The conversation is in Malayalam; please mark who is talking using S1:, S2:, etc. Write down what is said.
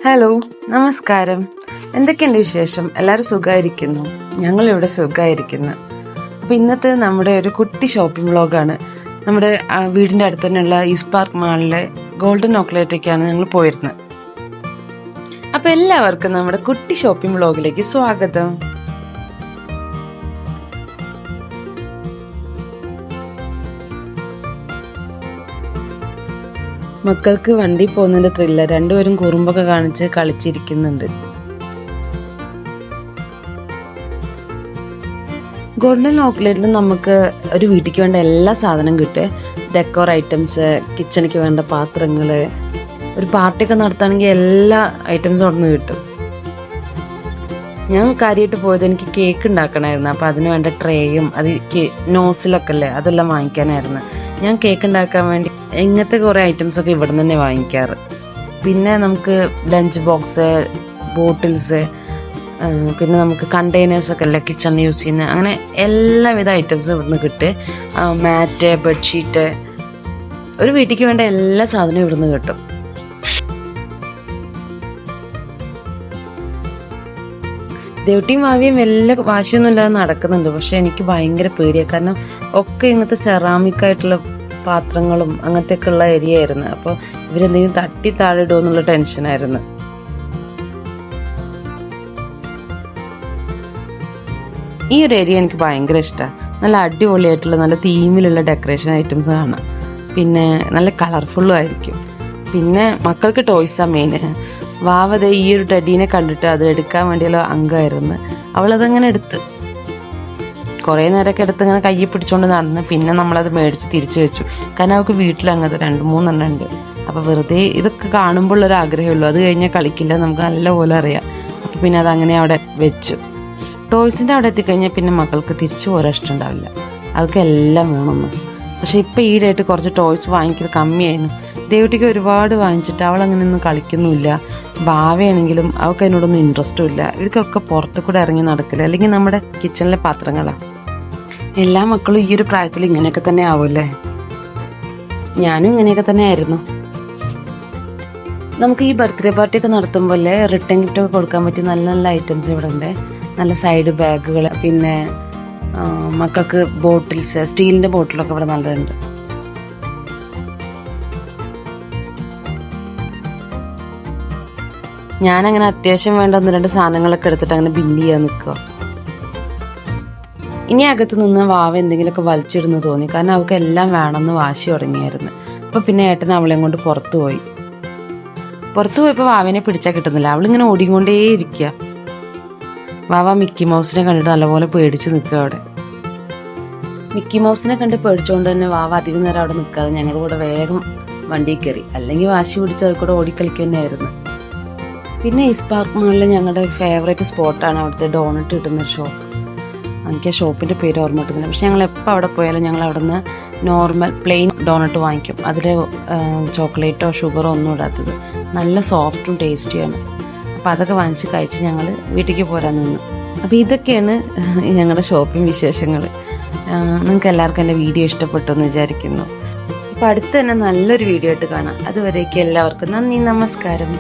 S1: ഹലോ, നമസ്കാരം. എന്തൊക്കെയുണ്ട് വിശേഷം? എല്ലാവരും സുഖമായിരിക്കുന്നു? ഞങ്ങളിവിടെ സുഖമായിരിക്കുന്നു. അപ്പോൾ ഇന്നത്തെ നമ്മുടെ ഒരു കുട്ടി ഷോപ്പിംഗ് വ്ളോഗാണ്. നമ്മുടെ വീടിൻ്റെ അടുത്ത് തന്നെയുള്ള ഈസ്റ്റ് പാർക്ക് മാളിലെ ഗോൾഡൻ ചോക്ലേറ്റൊക്കെയാണ് ഞങ്ങൾ പോയിരുന്നത്. അപ്പോൾ എല്ലാവർക്കും നമ്മുടെ കുട്ടി ഷോപ്പിംഗ് വ്ളോഗിലേക്ക് സ്വാഗതം. മക്കൾക്ക് വണ്ടി പോകുന്നതിൻ്റെ ത്രില്ല, രണ്ടുപേരും കുറുമ്പൊക്കെ കാണിച്ച് കളിച്ചിരിക്കുന്നുണ്ട്. ഗോൾഡൻ ചോക്ലേറ്റിൽ നമുക്ക് ഒരു വീട്ടിലേക്ക് വേണ്ട എല്ലാ സാധനവും കിട്ടും. ഡെക്കോർ ഐറ്റംസ്, കിച്ചണിക്ക് വേണ്ട പാത്രങ്ങൾ, ഒരു പാർട്ടിയൊക്കെ നടത്തുകയാണെങ്കിൽ എല്ലാ ഐറ്റംസും അവിടെ നിന്ന് കിട്ടും. ഞാൻ കാര്യമായിട്ട് പോയത് എനിക്ക് കേക്ക് ഉണ്ടാക്കണമായിരുന്നു. അപ്പോൾ അതിന് വേണ്ട ട്രേയും അത് നോസിലൊക്കെ അല്ലേ, അതെല്ലാം വാങ്ങിക്കാനായിരുന്നു. ഞാൻ കേക്ക് ഉണ്ടാക്കാൻ വേണ്ടി ഇങ്ങനത്തെ കുറേ ഐറ്റംസൊക്കെ ഇവിടെ നിന്ന് തന്നെ വാങ്ങിക്കാറ്. പിന്നെ നമുക്ക് ലഞ്ച് ബോക്സ്, ബോട്ടിൽസ്, പിന്നെ നമുക്ക് കണ്ടെയ്നേഴ്സൊക്കെ അല്ലേ കിച്ചണിൽ യൂസ് ചെയ്യുന്നത്, അങ്ങനെ എല്ലാവിധ ഐറ്റംസും ഇവിടുന്ന് കിട്ടും. മാറ്റ്, ബെഡ്ഷീറ്റ്, ഒരു വീട്ടിലേക്ക് വേണ്ട എല്ലാ സാധനവും ഇവിടുന്ന് കിട്ടും. ദേവട്ടിയും ഭാവിയും വലിയ വാശിയൊന്നും ഇല്ലാതെ നടക്കുന്നുണ്ട്. പക്ഷെ എനിക്ക് ഭയങ്കര പേടിയാണ്. കാരണം ഒക്കെ ഇങ്ങനത്തെ സെറാമിക് ആയിട്ടുള്ള പാത്രങ്ങളും അങ്ങനത്തെയൊക്കെ ഉള്ള ഏരിയ ആയിരുന്നു. അപ്പോൾ ഇവരെന്തെങ്കിലും തട്ടി താഴെ ഇടുമോ എന്നുള്ള ടെൻഷനായിരുന്നു. ഈ ഒരു ഏരിയ എനിക്ക് ഭയങ്കര ഇഷ്ടമാണ്. നല്ല അടിപൊളിയായിട്ടുള്ള നല്ല തീമിലുള്ള ഡെക്കറേഷൻ ഐറ്റംസ് കാണാം. പിന്നെ നല്ല കളർഫുള്ളും ആയിരിക്കും. പിന്നെ മക്കൾക്ക് ടോയ്സാണ് മെയിൻ. വാവത ഈ ഒരു ടെഡീനെ കണ്ടിട്ട് അത് എടുക്കാൻ വേണ്ടിയുള്ള അംഗമായിരുന്നു. അവളതങ്ങനെ എടുത്ത് കുറേ നേരമൊക്കെ എടുത്ത് ഇങ്ങനെ കയ്യിൽ പിടിച്ചുകൊണ്ട് നടന്ന് പിന്നെ നമ്മളത് മേടിച്ച് തിരിച്ചു വെച്ചു. കാരണം അവൾക്ക് വീട്ടിൽ അങ്ങനത്തെ 2-3 ഉണ്ട്. അപ്പോൾ വെറുതെ ഇതൊക്കെ കാണുമ്പോൾ ഒരു ആഗ്രഹമുള്ളൂ. അത് കഴിഞ്ഞാൽ കളിക്കില്ല, നമുക്ക് നല്ലപോലെ അറിയാം. അപ്പോൾ പിന്നെ അതങ്ങനെ അവിടെ വെച്ചു. ടോയ്സിൻ്റെ അവിടെ എത്തിക്കഴിഞ്ഞാൽ പിന്നെ മക്കൾക്ക് തിരിച്ചു പോരാൻ ഇഷ്ടമുണ്ടാവില്ല. അവർക്ക് എല്ലാം വേണമെന്ന്. പക്ഷേ ഇപ്പോൾ ഈടായിട്ട് കുറച്ച് ടോയ്സ് വാങ്ങിക്കൽ കമ്മിയായിരുന്നു. ദേവട്ടിക്ക് ഒരുപാട് വാങ്ങിച്ചിട്ട് അവളങ്ങനെയൊന്നും കളിക്കുന്നുമില്ല. ഭാവയാണെങ്കിലും അവൾക്ക് അതിനോടൊന്നും ഇൻട്രസ്റ്റും ഇല്ല. ഇവർക്കൊക്കെ പുറത്തു കൂടെ ഇറങ്ങി നടക്കില്ല, അല്ലെങ്കിൽ നമ്മുടെ കിച്ചണിലെ പാത്രങ്ങളാണ്. എല്ലാ മക്കളും ഈ ഒരു പ്രായത്തിൽ ഇങ്ങനെയൊക്കെ തന്നെ ആവുമല്ലേ. ഞാനും ഇങ്ങനെയൊക്കെ തന്നെ ആയിരുന്നു. നമുക്ക് ഈ ബർത്ത്ഡേ പാർട്ടിയൊക്കെ നടത്തുമ്പോൾ അല്ലേ റിട്ടേൺ ഗിഫ്റ്റൊക്കെ കൊടുക്കാൻ പറ്റിയ നല്ല നല്ല ഐറ്റംസ് ഇവിടെ ഉണ്ട്. നല്ല സൈഡ് ബാഗുകൾ, പിന്നെ മക്കൾക്ക് ബോട്ടിൽസ്, സ്റ്റീലിൻ്റെ ബോട്ടിലൊക്കെ ഇവിടെ നല്ലതുണ്ട്. ഞാനങ്ങനെ അത്യാവശ്യം വേണ്ട 1-2 സാധനങ്ങളൊക്കെ എടുത്തിട്ട് അങ്ങനെ ബില്ല് ചെയ്യാൻ നിൽക്കുക. ഇനി അകത്ത് നിന്ന് വാവ എന്തെങ്കിലുമൊക്കെ വലിച്ചിടുന്നു തോന്നി. കാരണം അവൾക്ക് എല്ലാം വേണമെന്ന് വാശി തുടങ്ങിയായിരുന്നു. അപ്പോൾ പിന്നെ ഏട്ടൻ അവളെയും കൊണ്ട് പുറത്തു പോയപ്പോൾ വാവിനെ പിടിച്ചാൽ കിട്ടുന്നില്ല. അവളിങ്ങനെ ഓടിക്കൊണ്ടേ ഇരിക്കുക. വാവ മിക്കി മൗസിനെ കണ്ടിട്ട് നല്ലപോലെ പേടിച്ച് നിൽക്കുക അവിടെ. മിക്കി മൗസിനെ കണ്ട് പേടിച്ചുകൊണ്ട് തന്നെ വാവ അധികം നേരം അവിടെ നിൽക്കാതെ ഞങ്ങളുടെ കൂടെ വേഗം വണ്ടിയിൽ കയറി. അല്ലെങ്കിൽ വാശി പിടിച്ച് അത് കൂടെ ഓടിക്കളിക്കുക തന്നെയായിരുന്നു. പിന്നെ ഈസ്റ്റ് പാർക്ക് മാളിൽ ഞങ്ങളുടെ ഫേവറേറ്റ് സ്പോട്ടാണ് അവിടുത്തെ ഡോണറ്റ് കിട്ടുന്ന ഷോപ്പ്. എനിക്ക് ആ ഷോപ്പിൻ്റെ പേര് ഓർമ്മ കിട്ടുന്നില്ല. പക്ഷെ ഞങ്ങൾ എപ്പോൾ അവിടെ പോയാലും ഞങ്ങൾ അവിടെ നിന്ന് നോർമൽ പ്ലെയിൻ ഡോണറ്റ് വാങ്ങിക്കും. അതിൽ ചോക്ലേറ്റോ ഷുഗറോ ഒന്നും ഇടാത്തത്. നല്ല സോഫ്റ്റും ടേസ്റ്റിയാണ്. അപ്പോൾ അതൊക്കെ വാങ്ങിച്ച് കഴിച്ച് ഞങ്ങൾ വീട്ടിലേക്ക് പോരാൻ നിന്നു. അപ്പോൾ ഇതൊക്കെയാണ് ഞങ്ങളുടെ ഷോപ്പിംഗ് വിശേഷങ്ങൾ. നിങ്ങൾക്ക് എല്ലാവർക്കും എൻ്റെ വീഡിയോ ഇഷ്ടപ്പെട്ടു എന്ന് വിചാരിക്കുന്നു. അപ്പോൾ അടുത്ത് തന്നെ നല്ലൊരു വീഡിയോ ആയിട്ട് കാണാം. അതുവരേക്കും എല്ലാവർക്കും നന്ദി, നമസ്കാരം.